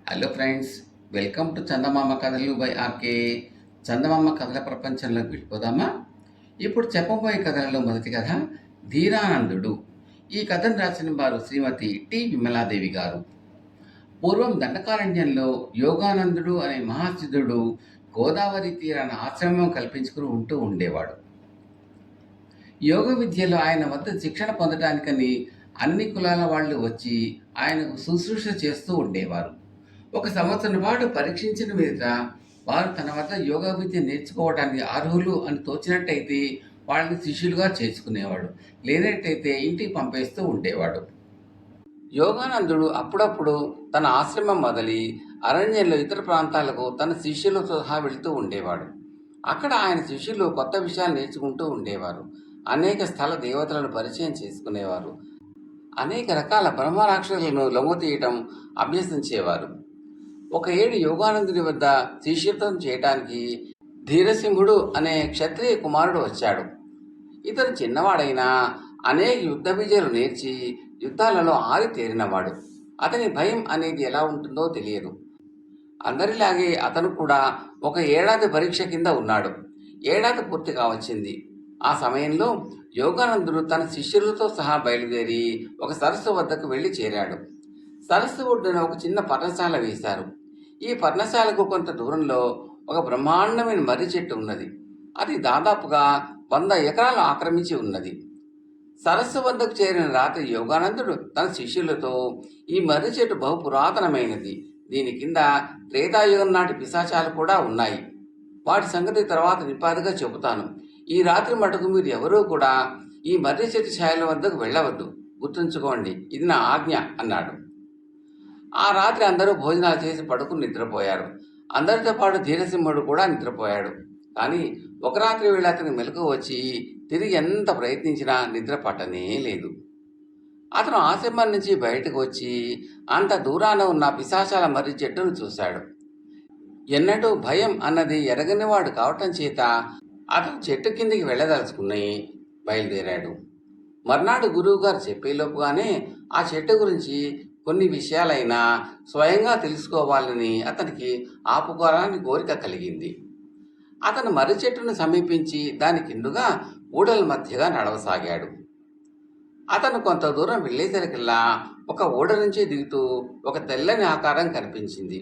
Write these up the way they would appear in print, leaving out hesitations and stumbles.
Hello friends, welcome to చందమామ కథలు by RK. చందమామ కథల ప్రపంచంలోకి వెళ్ళిపోదామా? ఇప్పుడు చెప్పబోయే కథలలో మొదటి కథ ధీరానందుడు. ఈ కథను రాసిన వారు శ్రీమతి టి విమలాదేవి గారు. పూర్వం దండకారణ్యంలో యోగానందుడు అనే మహాసిద్ధుడు గోదావరి తీరాన ఆశ్రమం కల్పించుకుని ఉంటూ ఉండేవాడు. యోగ విద్యలో ఆయన వద్ద శిక్షణ పొందడానికని అన్ని కులాల వాళ్ళు వచ్చి ఆయనకు శుశ్రూష చేస్తూ ఉండేవారు. ఒక సంవత్సరం పాటు పరీక్షించిన మీద వారు తన వద్ద యోగా విద్య నేర్చుకోవడానికి అర్హులు అని తోచినట్టయితే వాళ్ళని శిష్యులుగా చేసుకునేవాడు, లేనట్టయితే ఇంటికి పంపేస్తూ ఉండేవాడు. యోగానందుడు అప్పుడప్పుడు తన ఆశ్రమం మొదలి అరణ్యంలో ఇతర ప్రాంతాలకు తన శిష్యులతో సహా వెళుతూ ఉండేవాడు. అక్కడ ఆయన శిష్యులు కొత్త విషయాలు నేర్చుకుంటూ ఉండేవారు. అనేక స్థల దేవతలను పరిచయం చేసుకునేవారు. అనేక రకాల బ్రహ్మరాక్షసులను లొంగతీయటం అభ్యసించేవారు. ఒక ఏడు యోగానందుని వద్ద శిష్యత్వం చేయటానికి ధీరసింహుడు అనే క్షత్రియ కుమారుడు వచ్చాడు. ఇతను చిన్నవాడైనా అనేక యుద్ధ విజయాలు నేర్చి యుద్ధాలలో ఆరితేరినవాడు. అతని భయం అనేది ఎలా ఉంటుందో తెలియదు. అందరిలాగే అతను కూడా ఒక ఏడాది పరీక్ష కింద ఉన్నాడు. ఏడాది పూర్తిగా వచ్చింది. ఆ సమయంలో యోగానందుడు తన శిష్యులతో సహా బయలుదేరి ఒక సరస్సు వద్దకు వెళ్లి చేరాడు. సరస్సు ఒడ్డున ఒక చిన్న పర్ణశాల వేశారు. ఈ పర్ణశాలకు కొంత దూరంలో ఒక బ్రహ్మాండమైన మర్రి చెట్టు ఉన్నది. అది దాదాపుగా 100 ఎకరాలు ఆక్రమించి ఉన్నది. సరస్సు వద్దకు చేరిన రాత్రి యోగానందుడు తన శిష్యులతో, ఈ మర్రి చెట్టు బహు పురాతనమైనది. దీని కింద త్రేతాయుగం నాటి పిశాచాలు కూడా ఉన్నాయి. వాటి సంగతి తర్వాత నిపాదిగా చెబుతాను. ఈ రాత్రి మటుకు మీరు ఎవరూ కూడా ఈ మర్రి చెట్టు ఛాయల వద్దకు వెళ్ళవద్దు. గుర్తుంచుకోండి, ఇది నా ఆజ్ఞ అన్నాడు. ఆ రాత్రి అందరూ భోజనాలు చేసి పడుకుని నిద్రపోయారు. అందరితో పాటు ధీరసింహుడు కూడా నిద్రపోయాడు. కానీ ఒక రాత్రి వేళ అతని మెలకు వచ్చి తిరిగి ఎంత ప్రయత్నించినా నిద్ర పట్టనే లేదు. అతను ఆశ్రమం నుంచి బయటకు వచ్చి అంత దూరాన ఉన్న పిశాచాల మర్రి చెట్టును చూశాడు. ఎన్నడూ భయం అన్నది ఎరగనివాడు కావటం చేత అతను చెట్టు కిందికి వెళ్ళదలుచుకుని బయలుదేరాడు. మర్నాడు గురువుగారు చెప్పేలోపుగానే ఆ చెట్టు గురించి కొన్ని విషయాలైనా స్వయంగా తెలుసుకోవాలని అతనికి ఆపుకోరాని కోరిక కలిగింది. అతను మర్రి చెట్టును సమీపించి దాని కిందుగా ఊడల మధ్యగా నడవసాగాడు. అతను కొంత దూరం వెళ్ళేసరికల్లా ఒక ఊడ నుంచి దిగుతూ ఒక తెల్లని ఆకారం కనిపించింది.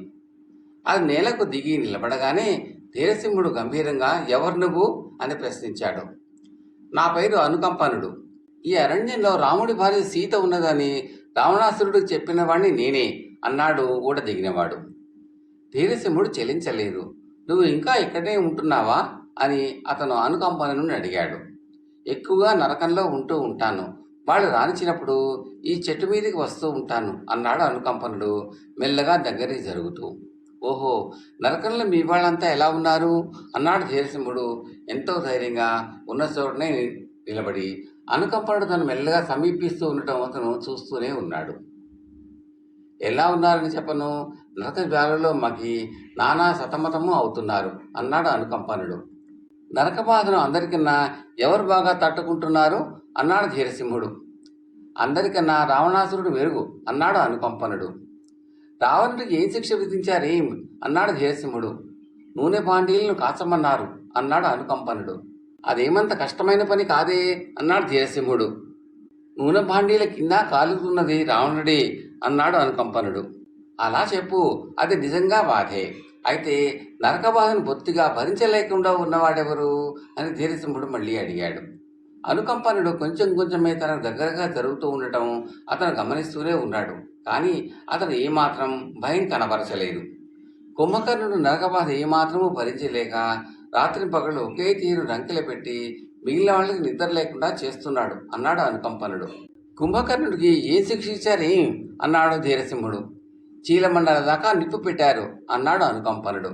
అది నేలకు దిగి నిలబడగానే ధీరసింహుడు గంభీరంగా, ఎవరు నువ్వు అని ప్రశ్నించాడు. నా పేరు అనుకంపనుడు. ఈ అరణ్యంలో రాముడి భార్య సీత ఉన్నదని రావణాసురుడికి చెప్పిన వాణ్ణి నేనే అన్నాడు ఊడ దిగినవాడు. ధీరసింహుడు చెలించలేదు. నువ్వు ఇంకా ఇక్కడే ఉంటున్నావా అని అతను అనుకంపనుని అడిగాడు. ఎక్కువగా నరకంలో ఉంటూ ఉంటాను. వాళ్ళు రానిచ్చినప్పుడు ఈ చెట్టు మీదకి వస్తూ ఉంటాను అన్నాడు అనుకంపనుడు మెల్లగా దగ్గరికి జరుగుతూ. ఓహో, నరకంలో మీ వాళ్ళంతా ఎలా ఉన్నారు అన్నాడు ధీరసింహుడు ఎంతో ధైర్యంగా ఉన్న చోటనే నిలబడి. అనుకంపనుడు తను మెల్లగా సమీపిస్తూ ఉండటం అతను చూస్తూనే ఉన్నాడు. ఎలా ఉన్నారని చెప్పను, నరక జ్వాలలో మగి నానా సతమతము అవుతున్నారు అన్నాడు అనుకంపనుడు. నరక బాధను అందరికన్నా ఎవరు బాగా తట్టుకుంటున్నారు అన్నాడు ధీరసింహుడు. అందరికన్నా రావణాసురుడు మెరుగు అన్నాడు అనుకంపనుడు. రావణుడికి ఏం శిక్ష విధించారేం అన్నాడు ధీరసింహుడు. నూనె భాండీలను కాచమన్నారు అన్నాడు అనుకంపనుడు. అదేమంత కష్టమైన పని కాదే అన్నాడు ధీరసింహుడు. నూనె భాండీల కింద కాలుతున్నది రావణుడే అన్నాడు అనుకంపనుడు. అలా చెప్పు, అది నిజంగా బాధే. అయితే నరక బాధను బొత్తిగా భరించలేకుండా ఉన్నవాడెవరు అని ధీరసింహుడు మళ్ళీ అడిగాడు. అనుకంపనుడు కొంచెం కొంచెమే తనకు దగ్గరగా జరుగుతూ ఉండటం అతను గమనిస్తూనే ఉన్నాడు. కానీ అతను ఏమాత్రం భయం కనబరచలేదు. కుంభకర్ణుడు నరకబాధ ఏమాత్రమూ భరించలేక రాత్రి పగలు ఒకే తీరు రంకెలు పెట్టి మిగిలిన వాళ్ళకి నిద్ర లేకుండా చేస్తున్నాడు అన్నాడు అనుకంపనుడు. కుంభకర్ణుడికి ఏం శిక్ష ఇచ్చారేం అన్నాడు ధీరసింహుడు. చీలమండల దాకా నిప్పు పెట్టారు అన్నాడు అనుకంపనుడు.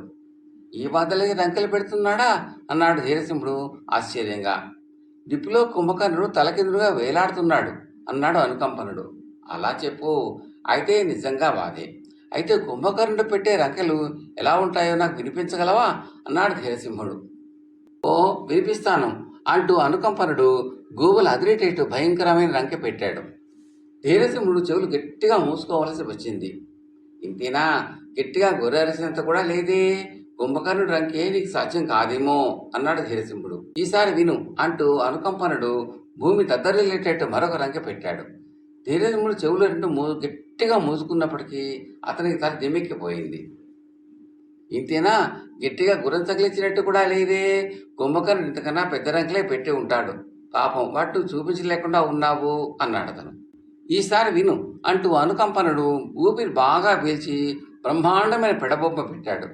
ఈ బాధలకి రంకెలు పెడుతున్నాడా అన్నాడు ధీరసింహుడు ఆశ్చర్యంగా. నిప్పులో కుంభకర్ణుడు తలకిందులుగా వేలాడుతున్నాడు అన్నాడు అనుకంపనుడు. అలా చెప్పు, అయితే నిజంగా బాధే. అయితే కుంభకర్ణుడు పెట్టే రంకెలు ఎలా ఉంటాయో నాకు వినిపించగలవా అన్నాడు ధీరసింహుడు. ఓ, వినిపిస్తాను అంటూ అనుకంపనుడు గూబలు అదిరేటట్టు భయంకరమైన రంకె పెట్టాడు. ధీరసింహుడు చెవులు గట్టిగా మూసుకోవలసి వచ్చింది. ఇంతేనా గట్టిగా గొర్రెరిసినంత కూడా లేదే. కుంభకర్ణుడు రంకే నీకు సాధ్యం కాదేమో అన్నాడు ధీరసింహుడు. ఈసారి విను అంటూ అనుకంపనుడు భూమి దద్దరిల్లేటట్టు మరొక రంకె పెట్టాడు. ధీరసింహుడు చెవులు రెండు గట్టిగా మూసుకున్నప్పటికీ అతనికి తల దిమ్మెక్కిపోయింది. ఇంతేనా, గట్టిగా గుర్రం తగిలించినట్టు కూడా లేదే. కుంభకర్ణుడు ఇంతకన్నా పెద్ద రంకెలే పెట్టి ఉంటాడు. పాపం వాటు చూపించలేకుండా ఉన్నావు అన్నాడు అతను. ఈసారి విను అంటూ అనుకంపనుడు ఊపిరి బాగా పీల్చి బ్రహ్మాండమైన పెడబొబ్బ పెట్టాడు.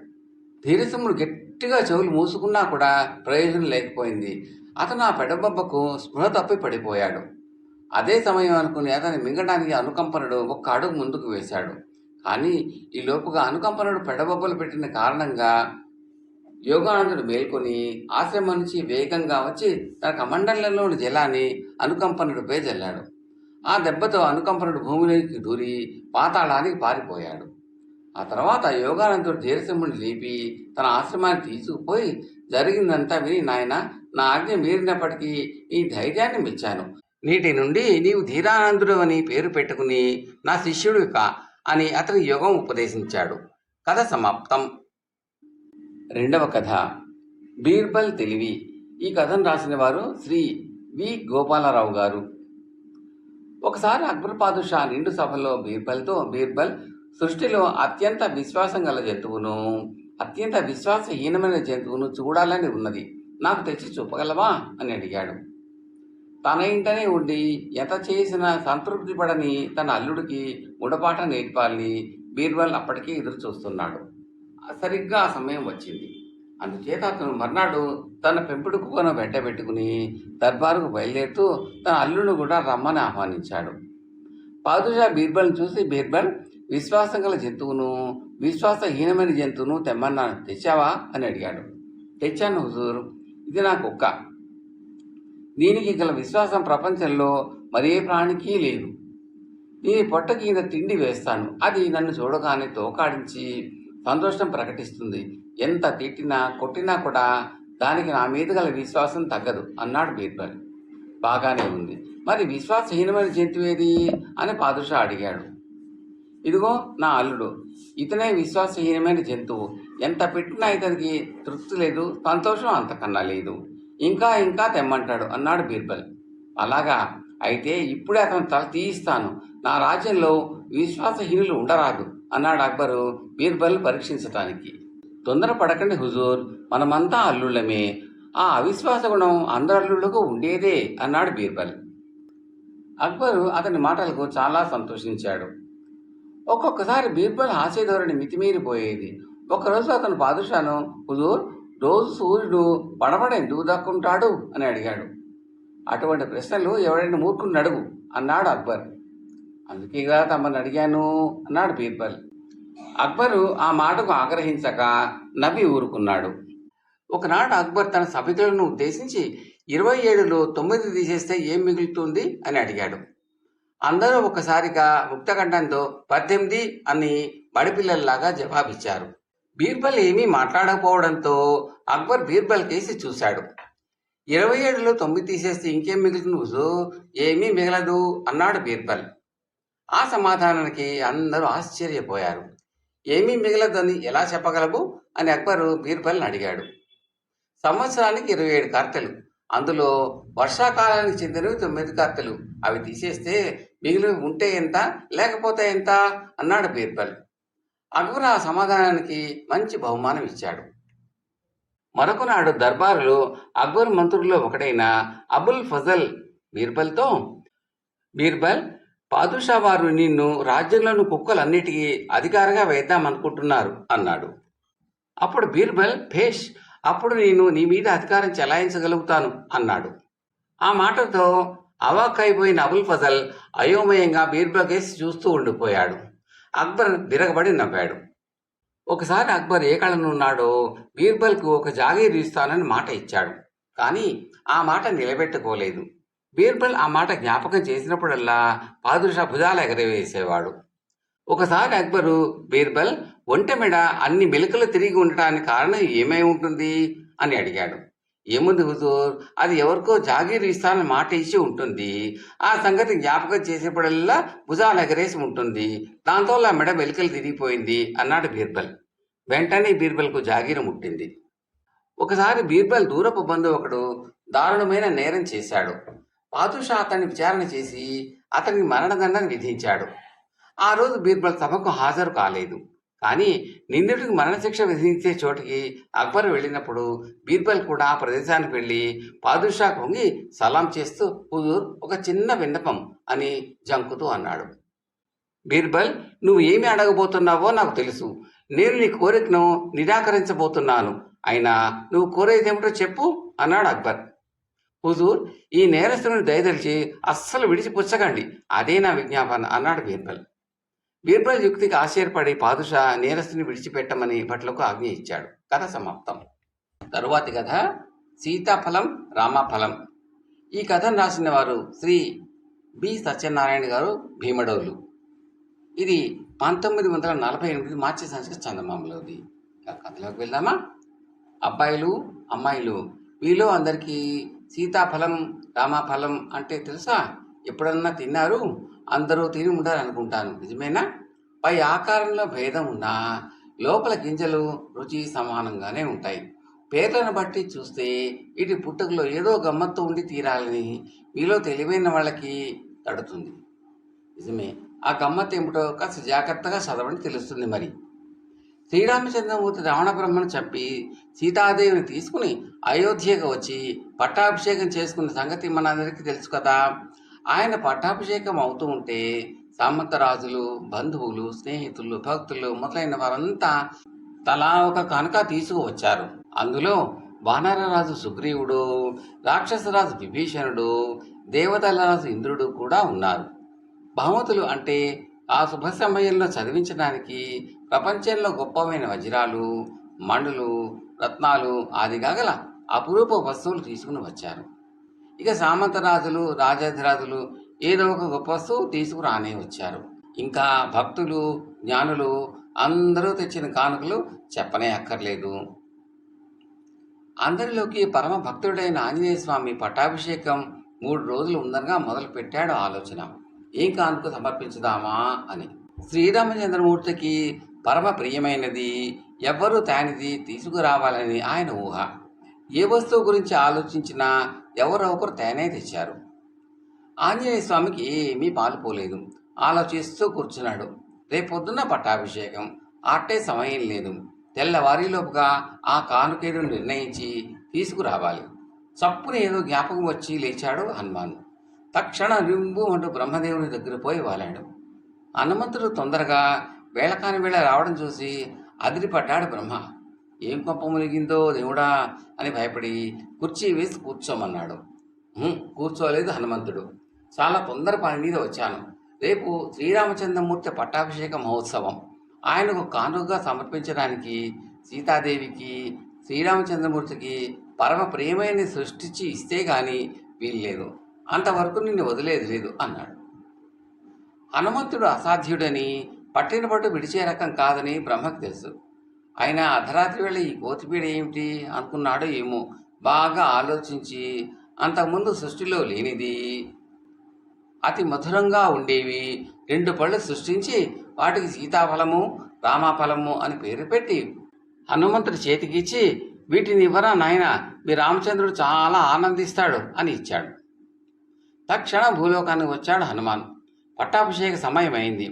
ధీరసింహుడు గట్టిగా చెవులు మూసుకున్నా కూడా ప్రయోజనం లేకపోయింది. అతను ఆ పెడబొబ్బకు స్పృహ తప్పి పడిపోయాడు. అదే సమయం అనుకుని అతన్ని మింగడానికి అనుకంపనుడు ఒక్క అడుగు ముందుకు వేశాడు. కానీ ఈ లోపుగా అనుకంపనుడు పెడబొబ్బలు పెట్టిన కారణంగా యోగానందుడు మేల్కొని ఆశ్రమం నుంచి వేగంగా వచ్చి తన కమండలంలోని జలాన్ని అనుకంపనుడిపై జల్లాడు. ఆ దెబ్బతో అనుకంపనుడు భూమిలోకి దూరి పాతాళానికి పారిపోయాడు. ఆ తర్వాత యోగానందుడు ధీరసింహుని లేపి తన ఆశ్రమాన్ని తీసుకుపోయి జరిగిందంతా విని, నాయన, నా ఆజ్ఞ మీరినప్పటికీ ఈ ధైర్యాన్ని మెచ్చాను. నీటి నుండి నీవు ధీరానందుడు అని పేరు పెట్టుకుని నా శిష్యుడివి కా అని అతని యోగం ఉపదేశించాడు. కథ సమాప్తం. రెండవ కథ, బీర్బల్ తెలివి. ఈ కథను రాసిన వారు శ్రీ వి గోపాలరావు గారు. ఒకసారి అక్బర్ పాదుషా నిండు సభలో బీర్బల్ సృష్టిలో అత్యంత విశ్వాసం గల జంతువును, అత్యంత విశ్వాసహీనమైన జంతువును చూడాలని ఉన్నది, నాకు తెచ్చి చూపగలవా అని అడిగాడు. తన ఇంటనే ఉండి ఎంత చేసినా సంతృప్తి పడని తన అల్లుడికి గుణపాఠ నేర్పాలని బీర్బల్ అప్పటికీ ఎదురు చూస్తున్నాడు. సరిగ్గా ఆ సమయం వచ్చింది. అందుచేత అతను మర్నాడు తన పెంపుడు కుక్కను వెంటబెట్టుకుని దర్బారుకు బయలుదేరుతూ తన అల్లుడిని కూడా రమ్మని ఆహ్వానించాడు. పాదుషా బీర్బల్ని చూసి, బీర్బల్, విశ్వాసం గల జంతువును, విశ్వాసహీనమైన జంతువును తెమ్మన్నాను, తెచ్చావా అని అడిగాడు. తెచ్చాను హుజూర్, ఇది నా కుక్క. దీనికి గల విశ్వాసం ప్రపంచంలో మరే ప్రాణికి లేదు. దీని పొట్ట కింద తిండి వేస్తాను, అది నన్ను చూడగానే తోకాడించి సంతోషం ప్రకటిస్తుంది. ఎంత తిట్టినా కొట్టినా కూడా దానికి నా మీద గల విశ్వాసం తగ్గదు అన్నాడు బీర్బల్. బాగానే ఉంది, మరి విశ్వాసహీనమైన జంతువు ఏది అని పాదుషా అడిగాడు. ఇదిగో నా అల్లుడు, ఇతనే విశ్వాసహీనమైన జంతువు. ఎంత పెట్టినా ఇతనికి తృప్తి లేదు, సంతోషం అంతకన్నా లేదు. ఇంకా ఇంకా తెమ్మంటాడు అన్నాడు బీర్బల్. అలాగా, అయితే ఇప్పుడే అతను తల తీయిస్తాను. నా రాజ్యంలో విశ్వాసహీనులు ఉండరాదు అన్నాడు అక్బరు బీర్బల్ పరీక్షించటానికి. తొందరపడకండి హుజూర్, మనమంతా అల్లుళ్ళమే. ఆ అవిశ్వాస గుణం అందరు అల్లుళ్లకు ఉండేదే అన్నాడు బీర్బల్. అక్బరు అతని మాటలకు చాలా సంతోషించాడు. ఒక్కొక్కసారి బీర్బల్ హాస్యధోరణి మితిమీరిపోయేది. ఒకరోజు అతను పాదుషాను, హుజూర్, రోజు సూర్యుడు పడబడ ఎందుకు దక్కుంటాడు అని అడిగాడు. అటువంటి ప్రశ్నలు ఎవరైనా మూర్ఖుడిని అడుగు అన్నాడు అక్బర్. అందుకేగా తమని అడిగాను అన్నాడు బీర్బల్. అక్బరు ఆ మాటకు ఆగ్రహించక నవ్వి ఊరుకున్నాడు. ఒకనాడు అక్బర్ తన సభికులను ఉద్దేశించి 27లో 9 తీసేస్తే ఏం మిగులుతుంది అని అడిగాడు. అందరూ ఒకసారిగా ముక్తకంఠంతో 18 అని బడిపిల్లల్లాగా జవాబిచ్చారు. బీర్బల్ ఏమీ మాట్లాడకపోవడంతో అక్బర్ బీర్బల్ కేసి చూశాడు. 27లో 9 తీసేస్తే ఇంకేం మిగులుతుంది హుజూర్? ఏమీ మిగలదు అన్నాడు బీర్బల్. ఆ సమాధానానికి అందరూ ఆశ్చర్యపోయారు. ఏమీ మిగలదని ఎలా చెప్పగలవు అని అక్బరు బీర్బల్ని అడిగాడు. సంవత్సరానికి 27 కార్తెలు, అందులో వర్షాకాలానికి చెందినవి 9 కార్తెలు. అవి తీసేస్తే మిగిలి ఉంటే ఎంత, లేకపోతే ఎంత అన్నాడు బీర్బల్. అక్బర్ ఆ సమాధానానికి మంచి బహుమానం ఇచ్చాడు. మరొకనాడు దర్బారులో అక్బర్ మంత్రుల్లో ఒకటైన అబుల్ ఫజల్ బీర్బల్తో, బీర్బల్, పాదుషా వారు నిన్ను రాజ్యంలోని కుక్కలన్నిటికీ అధికారిగా వేద్దామనుకుంటున్నారు అన్నాడు. అప్పుడు బీర్బల్, భేష్, అప్పుడు నేను నీ మీద అధికారం చెలాయించగలుగుతాను అన్నాడు. ఆ మాటతో అవాక్కైపోయిన అబుల్ ఫజల్ అయోమయంగా బీర్బల్ కేసి చూస్తూ ఉండిపోయాడు. అక్బర్ విరగబడి నవ్వాడు. ఒకసారి అక్బర్ ఏ కళనున్నాడో బీర్బల్కు ఒక జాగీరు ఇస్తానని మాట ఇచ్చాడు. కానీ ఆ మాట నిలబెట్టుకోలేదు. బీర్బల్ ఆ మాట జ్ఞాపకం చేసినప్పుడల్లా పాదుషా భుజాలు ఎగరవేసేవాడు. ఒకసారి అక్బరు, బీర్బల్, ఒంటె మెడ అన్ని మెలికలు తిరిగి ఉండటానికి కారణం ఏమై ఉంటుంది అని అడిగాడు. ఏముంది హుజూర్, అది ఎవరికో జాగీరు ఇస్తానని మాట ఇచ్చి ఉంటుంది. ఆ సంగతి జ్ఞాపకం చేసేప్పుడల్లా భుజాలు ఎగరేసి ఉంటుంది. దాంతో ఆ మెడ వెలికలు తిరిగిపోయింది అన్నాడు బీర్బల్. వెంటనే బీర్బల్కు జాగీరు ముట్టింది. ఒకసారి బీర్బల్ దూరపు బంధువు ఒకడు దారుణమైన నేరం చేశాడు. పాదుషా అతన్ని విచారణ చేసి అతనికి మరణదండన విధించాడు. ఆ రోజు బీర్బల్ సభకు హాజరు కాలేదు. కానీ నిందితుడికి మరణశిక్ష విధించే చోటికి అక్బర్ వెళ్ళినప్పుడు బీర్బల్ కూడా ఆ ప్రదేశానికి వెళ్ళి పాదుషాకు వంగి సలాం చేస్తూ, హుజూర్, ఒక చిన్న విన్నపం అని జంకుతూ అన్నాడు. బీర్బల్, నువ్వు ఏమి అడగబోతున్నావో నాకు తెలుసు. నేను నీ కోరికను నిరాకరించబోతున్నాను. అయినా నువ్వు కోరేదేమిటో చెప్పు అన్నాడు అక్బర్. హుజూర్, ఈ నేరస్తుని దయదలిచి అస్సలు విడిచిపుచ్చకండి, అదే నా విజ్ఞాపన అన్నాడు బీర్బల్. బీర్బల్ యుక్తికి ఆశ్చర్యపడి పాదుషా నేరస్తుని విడిచిపెట్టమని భట్లకు ఆజ్ఞ ఇచ్చాడు. కథ సమాప్తం. తరువాతి కథ సీతాఫలం రామాఫలం. ఈ కథను రాసిన వారు శ్రీ బి సత్యనారాయణ గారు, భీమడోలు. ఇది 1948 మార్చి సంచిక చందమామలోది. కథలోకి వెళ్దామా? అబ్బాయిలు, అమ్మాయిలు, మీలో అందరికీ సీతాఫలం రామాఫలం అంటే తెలుసా? ఎప్పుడన్నా తిన్నారు? అందరూ తిని ఉండాలి అనుకుంటాను. నిజమేనా? పై ఆకారంలో భేదం ఉన్నా లోపల గింజలు రుచి సమానంగానే ఉంటాయి. పేర్లను బట్టి చూస్తే ఇటు పుట్టుకలో ఏదో గమ్మత్తు ఉండి తీరాలని మీలో తెలివైన వాళ్ళకి తడుతుంది. నిజమే. ఆ గమ్మత్తు ఏమిటో కాస్త జాగ్రత్తగా చదవని తెలుస్తుంది. మరి శ్రీరామచంద్రమూర్తి రావణ బ్రహ్మను చంపి సీతాదేవిని తీసుకుని అయోధ్యకు వచ్చి పట్టాభిషేకం చేసుకున్న సంగతి మనందరికీ తెలుసు కదా. ఆయన పట్టాభిషేకం అవుతూ ఉంటే సామంతరాజులు, బంధువులు, స్నేహితులు, భక్తులు మొదలైన వారంతా తలా ఒక కనుక తీసుకువచ్చారు. అందులో వానరరాజు సుగ్రీవుడు, రాక్షసరాజు విభీషణుడు, దేవతలరాజు ఇంద్రుడు కూడా ఉన్నారు. బహుమతులు అంటే ఆ శుభ సమయంలో చదివించడానికి ప్రపంచంలో గొప్పమైన వజ్రాలు, మణులు, రత్నాలు ఆదిగా గల అపురూప వస్తువులు తీసుకుని వచ్చారు. ఇక సామంతరాజులు, రాజాధిరాజులు ఏదో ఒక గొప్ప వస్తువు తీసుకురానే వచ్చారు. ఇంకా భక్తులు, జ్ఞానులు అందరూ తెచ్చిన కానుకలు చెప్పనే అక్కర్లేదు. అందరిలోకి పరమ భక్తుడైన ఆంజనేయ స్వామి పట్టాభిషేకం 3 రోజులు ఉందనగా మొదలు పెట్టాడు ఆలోచన. ఏం కానుక సమర్పించుదామా అని. శ్రీరామచంద్రమూర్తికి పరమ ప్రియమైనది, ఎవ్వరూ తానిది తీసుకురావాలని ఆయన ఊహ. ఏ వస్తువు గురించి ఆలోచించినా ఎవరో ఒకరు తేనే తెచ్చారు. ఆంజనేయ స్వామికి ఏమీ పాలుపోలేదు. ఆలోచిస్తూ కూర్చున్నాడు. రేపొద్దున పట్టాభిషేకం, అట్టే సమయం లేదు. తెల్లవారిలోపుగా ఆ కానుకేడు నిర్ణయించి తీసుకురావాలి. చప్పున ఏదో జ్ఞాపకం వచ్చి లేచాడు హనుమాన్. తక్షణ రింబు అంటూ బ్రహ్మదేవుని దగ్గర పోయి వాలాడు. హనుమంతుడు తొందరగా వేళకాని వేళ రావడం చూసి అదిరిపడ్డాడు బ్రహ్మ. ఏం కొంప మునిగిందో దేవుడా అని భయపడి కుర్చీ వేసి కూర్చోమన్నాడు. కూర్చోలేదు హనుమంతుడు. చాలా తొందర పని మీద వచ్చాను. రేపు శ్రీరామచంద్రమూర్తి పట్టాభిషేక మహోత్సవం. ఆయనకు కానుకగా సమర్పించడానికి సీతాదేవికి, శ్రీరామచంద్రమూర్తికి పరమ ప్రియమైన సృష్టించి ఇస్తే గాని వీల్లేదు. అంతవరకు నిన్ను వదిలేది లేదు అన్నాడు. హనుమంతుడు అసాధ్యుడని, పట్టిన పట్టు విడిచే రకం కాదని బ్రహ్మకు తెలుసు. అయినా అర్ధరాత్రి వేళ ఈ కోతిపీడ ఏమిటి అనుకున్నాడో ఏమో. బాగా ఆలోచించి అంతకుముందు సృష్టిలో లేనిది, అతి మధురంగా ఉండేవి 2 పళ్ళు సృష్టించి వాటికి సీతాఫలము, రామాఫలము అని పేరు పెట్టి హనుమంతుడి చేతికిచ్చి, వీటిని ఇవ్వరా నాయన, మీ రామచంద్రుడు చాలా ఆనందిస్తాడు అని ఇచ్చాడు. తక్షణం భూలోకానికి వచ్చాడు హనుమాన్. పట్టాభిషేక సమయం అయింది.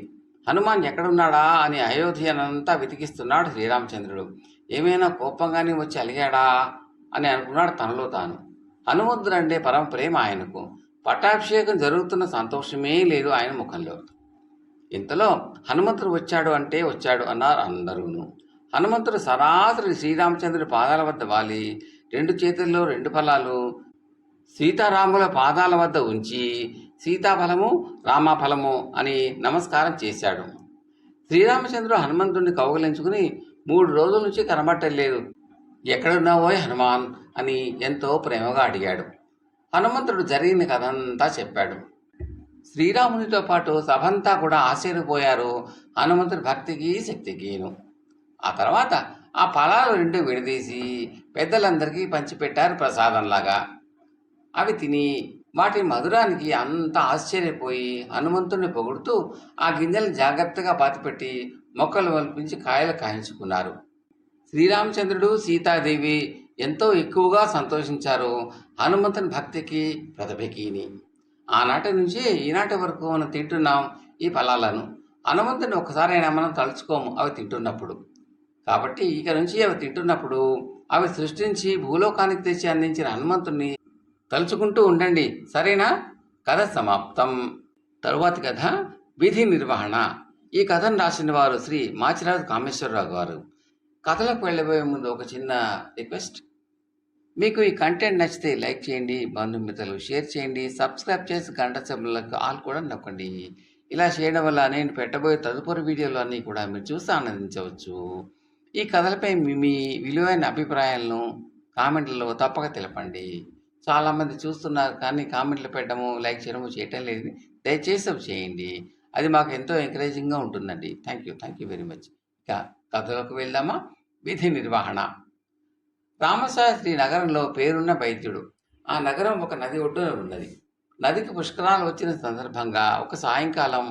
హనుమాన్ ఎక్కడున్నాడా అని అయోధ్యనంతా వెతికిస్తున్నాడు శ్రీరామచంద్రుడు. ఏమైనా కోపంగానే వచ్చి అలిగాడా అని అనుకున్నాడు తనలో తాను. హనుమంతుడు అంటే పరమ ప్రేమ ఆయనకు. పట్టాభిషేకం జరుగుతున్న సంతోషమే లేదు ఆయన ముఖంలో. ఇంతలో హనుమంతుడు వచ్చాడు అంటే వచ్చాడు అన్నారు అందరూను. హనుమంతుడు సరాసరి శ్రీరామచంద్రుడి పాదాల వద్ద వాలి 2 చేతుల్లో 2 ఫలాలు సీతారాముల పాదాల వద్ద ఉంచి సీతాఫలము, రామాఫలము అని నమస్కారం చేశాడు. శ్రీరామచంద్రుడు హనుమంతుడిని కౌగిలించుకుని 3 రోజుల నుంచి కనబట్టలేదు. ఎక్కడున్నావోయ్ హనుమాన్ అని ఎంతో ప్రేమగా అడిగాడు. హనుమంతుడు జరిగిన కథంతా చెప్పాడు. శ్రీరామునితో పాటు సభంతా కూడా ఆశ్చర్యపోయారు హనుమంతుడి భక్తికి, శక్తికిను. ఆ తర్వాత ఆ ఫలాలు రెండు విడదీసి పెద్దలందరికీ పంచిపెట్టారు ప్రసాదంలాగా. అవి తిని వాటి మధురానికి అంత ఆశ్చర్యపోయి హనుమంతుణ్ణి పొగుడుతూ ఆ గింజలను జాగ్రత్తగా పాతిపెట్టి మొక్కలు వల్పించి కాయలు కాయించుకున్నారు. శ్రీరామచంద్రుడు సీతాదేవి ఎంతో ఎక్కువగా సంతోషించారు హనుమంతుని భక్తికి ప్రతిభకిని. ఆనాటి నుంచి ఈనాటి వరకు మనం తింటున్నాం ఈ ఫలాలను. హనుమంతుని ఒక్కసారైనా మనం తలుచుకోము అవి తింటున్నప్పుడు. కాబట్టి ఇక నుంచి అవి తింటున్నప్పుడు అవి సృష్టించి భూలోకానికి తెచ్చి అందించిన హనుమంతుణ్ణి తలుచుకుంటూ ఉండండి. సరేనా? కథ సమాప్తం. తరువాతి కథ విధి నిర్వహణ. ఈ కథను రాసిన వారు శ్రీ మాచిరాజు కామేశ్వరరావు గారు. కథలకు వెళ్ళబోయే ముందు ఒక చిన్న రిక్వెస్ట్. మీకు ఈ కంటెంట్ నచ్చితే లైక్ చేయండి, బంధుమిత్రులకు షేర్ చేయండి, సబ్స్క్రైబ్ చేసి గంట సింబల్కి ఆల్ కూడా నొక్కండి. ఇలా చేయడం వల్ల నేను పెట్టబోయే తదుపరి వీడియోలు అన్నీ కూడా మీరు చూసి ఆనందించవచ్చు. ఈ కథలపై మీ విలువైన అభిప్రాయాలను కామెంట్లలో తప్పక తెలపండి. చాలామంది చూస్తున్నారు కానీ కామెంట్లు పెట్టడము, లైక్ చేయడం లేదు. దయచేసి అవి చేయండి. అది మాకు ఎంతో ఎంకరేజింగ్గా ఉంటుందండి. Thank you very much. ఇక కథలోకి వెళ్దామా? విధి నిర్వహణ. రామశాస్త్రి నగరంలో పేరున్న వైద్యుడు. ఆ నగరం ఒక నది ఒడ్డున ఉన్నది. నదికి పుష్కరాలు వచ్చిన సందర్భంగా ఒక సాయంకాలం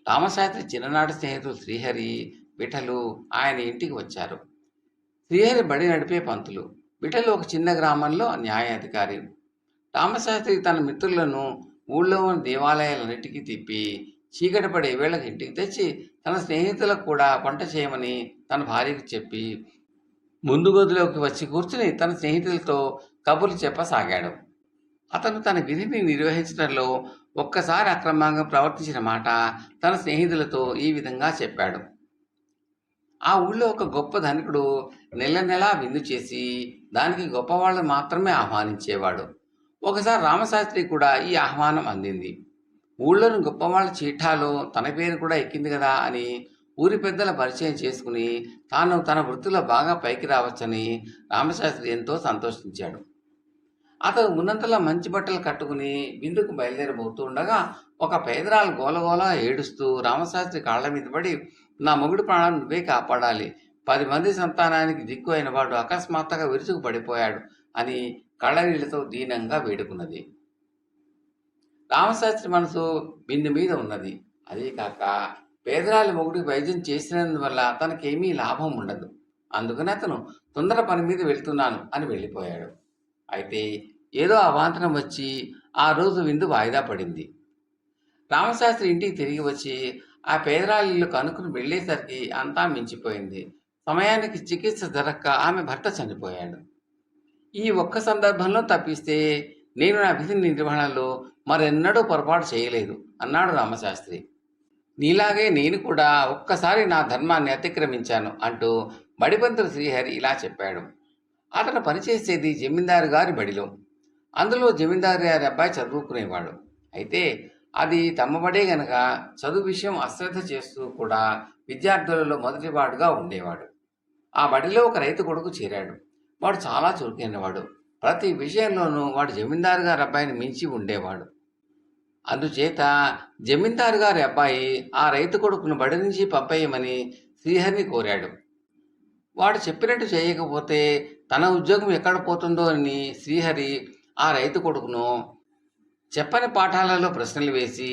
రామశాస్త్రి చిన్ననాటి స్నేహితులు శ్రీహరి, విఠలు ఆయన ఇంటికి వచ్చారు. శ్రీహరి బడి నడిపే పంతులు, విఠలు ఒక చిన్న గ్రామంలో న్యాయాధికారి. రామశాస్త్రి తన మిత్రులను ఊళ్ళో ఉన్న దేవాలయాలన్నిటికీ తిప్పి చీకటి పడే వేళకు ఇంటికి తెచ్చి తన స్నేహితులకు కూడా వంట చేయమని తన భార్యకు చెప్పి ముందు గదిలోకి వచ్చి కూర్చుని తన స్నేహితులతో కబుర్లు చెప్పసాగాడు. అతను తన విధిని నిర్వహించడంలో ఒక్కసారి అక్రమంగా ప్రవర్తించిన మాట తన స్నేహితులతో ఈ విధంగా చెప్పాడు. ఆ ఊళ్ళో ఒక గొప్ప ధనికుడు నెల నెలా విందు చేసి దానికి గొప్పవాళ్ళు మాత్రమే ఆహ్వానించేవాడు. ఒకసారి రామశాస్త్రి కూడా ఈ ఆహ్వానం అందింది. ఊళ్ళోని గొప్పవాళ్ళ చీఠాలో తన పేరు కూడా ఎక్కింది కదా అని ఊరి పెద్దల పరిచయం చేసుకుని తాను తన వృత్తిలో బాగా పైకి రావచ్చని రామశాస్త్రి ఎంతో సంతోషించాడు. అతను ఉన్నంతలో మంచి బట్టలు కట్టుకుని విందుకు బయలుదేరబోతూ ఉండగా ఒక పేదరాలు గోలగోల ఏడుస్తూ రామశాస్త్రి కాళ్ల మీద పడి, నా మొగుడు ప్రాణాన్ని నువ్వే కాపాడాలి, 10 మంది సంతానానికి దిక్కు అయిన వాడు అకస్మాత్తుగా విరుచుకు పడిపోయాడు అని కళ్ళనీళ్లతో దీనంగా వేడుకున్నది. రామశాస్త్రి మనసు బిందు మీద ఉన్నది. అదే కాక పేదరాలి మొగుడికి వైద్యం చేసినందువల్ల తనకేమీ లాభం ఉండదు. అందుకని అతను తొందర పని మీద వెళ్తున్నాను అని వెళ్ళిపోయాడు. అయితే ఏదో అవాంతరం వచ్చి ఆ రోజు విందు వాయిదా పడింది. రామశాస్త్రి ఇంటికి తిరిగి వచ్చి ఆ పేదరాలి ఇల్లు కనుక్కుని వెళ్ళేసరికి అంతా మించిపోయింది. సమయానికి చికిత్స జరక్క ఆమె భర్త చనిపోయాడు. ఈ ఒక్క సందర్భంలో తప్పిస్తే నేను నా విధి నిర్వహణలో మరెన్నడూ పొరపాటు చేయలేదు అన్నాడు రామశాస్త్రి. నీలాగే నేను కూడా ఒక్కసారి నా ధర్మాన్ని అతిక్రమించాను అంటూ బడిపంతులు శ్రీహరి ఇలా చెప్పాడు. అతను పనిచేసేది జమీందారు గారి బడిలో. అందులో జమీందారు గారి అబ్బాయి చదువుకునేవాడు. అయితే అది తమ్మబడే గనక చదువు విషయం అశ్రద్ధ చేస్తూ కూడా విద్యార్థులలో మొదటివాడుగా ఉండేవాడు. ఆ బడిలో ఒక రైతు కొడుకు చేరాడు. వాడు చాలా చురుకైనవాడు. ప్రతి విషయంలోనూ వాడు జమీందారు గారి అబ్బాయిని మించి ఉండేవాడు. అందుచేత జమీందారు గారి అబ్బాయి ఆ రైతు కొడుకును బడి నుంచి పంపేయమని శ్రీహరిని కోరాడు. వాడు చెప్పినట్టు చేయకపోతే తన ఉద్యోగం ఎక్కడ పోతుందో అని శ్రీహరి ఆ రైతు కొడుకును చెప్పని పాఠాలలో ప్రశ్నలు వేసి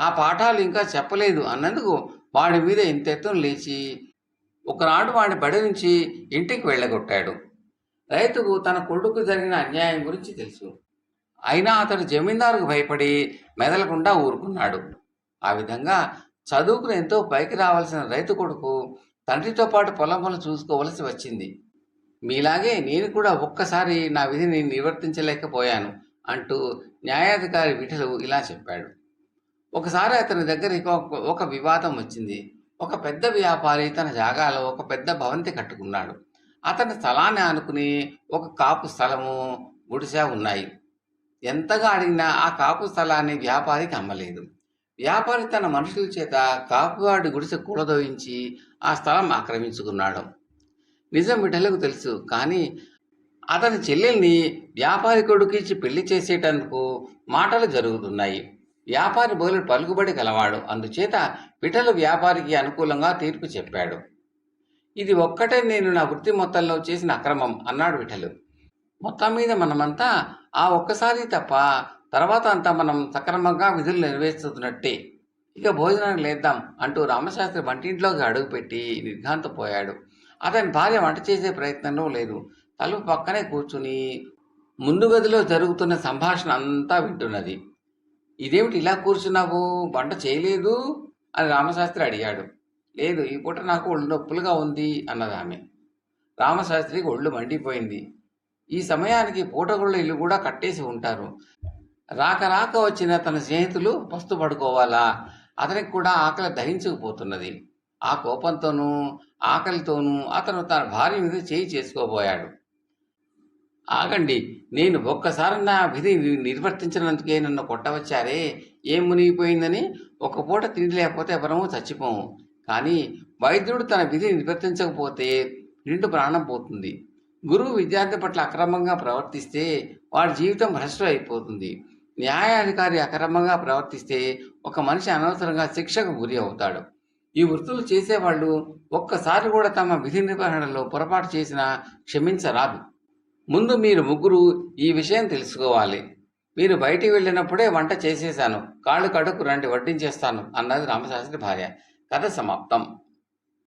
ఆ పాఠాలు ఇంకా చెప్పలేదు అన్నందుకు వాడి మీద ఇంతెత్తున లేచి ఒకనాడు వాడి బడి నుంచి ఇంటికి వెళ్ళగొట్టాడు. రైతుకు తన కొడుకు జరిగిన అన్యాయం గురించి తెలుసు. అయినా అతడు జమీందారుకు భయపడి మెదలకుండా ఊరుకున్నాడు. ఆ విధంగా చదువుకుని ఎంతో పైకి రావాల్సిన రైతు కొడుకు తండ్రితో పాటు పొలం పనులు చూసుకోవలసి వచ్చింది. మీలాగే నేను కూడా ఒక్కసారి నా విధిని నిర్వర్తించలేకపోయాను అంటూ న్యాయాధికారి విఠలు ఇలా చెప్పాడు. ఒకసారి అతని దగ్గరికి ఒక వివాదం వచ్చింది. ఒక పెద్ద వ్యాపారి తన జాగాలో ఒక పెద్ద భవంతి కట్టుకున్నాడు. అతని స్థలాన్ని ఆనుకుని ఒక కాపు స్థలము, గుడిసె ఉన్నాయి. ఎంతగా అడిగినా ఆ కాపు స్థలాన్ని వ్యాపారికి అమ్మలేదు. వ్యాపారి తన మనుషుల చేత కాపువాడి గుడిసె కూలదోయించి ఆ స్థలం ఆక్రమించుకున్నాడు. నిజం విఠలకు తెలుసు. కానీ అతని చెల్లెల్ని వ్యాపారి కొడుకిచ్చి పెళ్లి చేసేటందుకు మాటలు జరుగుతున్నాయి. వ్యాపారి బోలెడు పలుకుబడి కలవాడు. అందుచేత విఠలు వ్యాపారికి అనుకూలంగా తీర్పు చెప్పాడు. ఇది ఒక్కటే నేను నా వృత్తి మొత్తంలో చేసిన అక్రమం అన్నాడు విఠలు. మొత్తం మీద మనమంతా ఆ ఒక్కసారి తప్ప తర్వాత అంతా మనం సక్రమంగా విధులు నెరవేరుస్తున్నట్టే. ఇక భోజనానికి లేద్దాం అంటూ రామశాస్త్రి వంటింట్లోకి అడుగుపెట్టి నిర్ఘాంతపోయాడు. అతని భార్య వంట చేసే ప్రయత్నంలో లేదు. తలుపు పక్కనే కూర్చుని ముందు గదిలో జరుగుతున్న సంభాషణ అంతా వింటున్నది. ఇదేమిటి ఇలా కూర్చున్నావు, వంట చేయలేదు అని రామశాస్త్రి అడిగాడు. లేదు, ఈ పూట నాకు ఒళ్ళు నొప్పులుగా ఉంది అన్నది ఆమె. రామశాస్త్రికి ఒళ్ళు మండిపోయింది. ఈ సమయానికి పూటగుళ్ళ ఇల్లు కూడా కట్టేసి ఉంటారు. రాక రాక వచ్చిన తన స్నేహితులు పస్తు పడుకోవాలా? అతనికి కూడా ఆకలి దహించుకుపోతున్నది. ఆ కోపంతోనూ ఆకలితోనూ అతను తన భార్య మీద చేయి చేసుకోబోయాడు. ఆగండి, నేను ఒక్కసారి నా విధి నిర్వర్తించినందుకే నన్ను కొట్టవచ్చారే, ఏం మునిగిపోయిందని? ఒక పూట తిండి లేకపోతే ఎవరము చచ్చిపోము. కానీ వైద్యుడు తన విధి నిర్వర్తించకపోతే నిండు ప్రాణం పోతుంది. గురువు విద్యార్థి పట్ల అక్రమంగా ప్రవర్తిస్తే వాడి జీవితం భ్రష్టు అయిపోతుంది. న్యాయాధికారి అక్రమంగా ప్రవర్తిస్తే ఒక మనిషి అనవసరంగా శిక్షకు గురి అవుతాడు. ఈ వృత్తులు చేసేవాళ్ళు ఒక్కసారి కూడా తమ విధి నిర్వహణలో పొరపాటు చేసినా క్షమించరాదు. ముందు మీరు ముగ్గురు ఈ విషయం తెలుసుకోవాలి. మీరు బయటికి వెళ్ళినప్పుడే వంట చేసేశాను, కాళ్ళు కడుక్కు రండి, వడ్డించేస్తాను అన్నది రామశాస్త్రి భార్య. కథ సమాప్తం.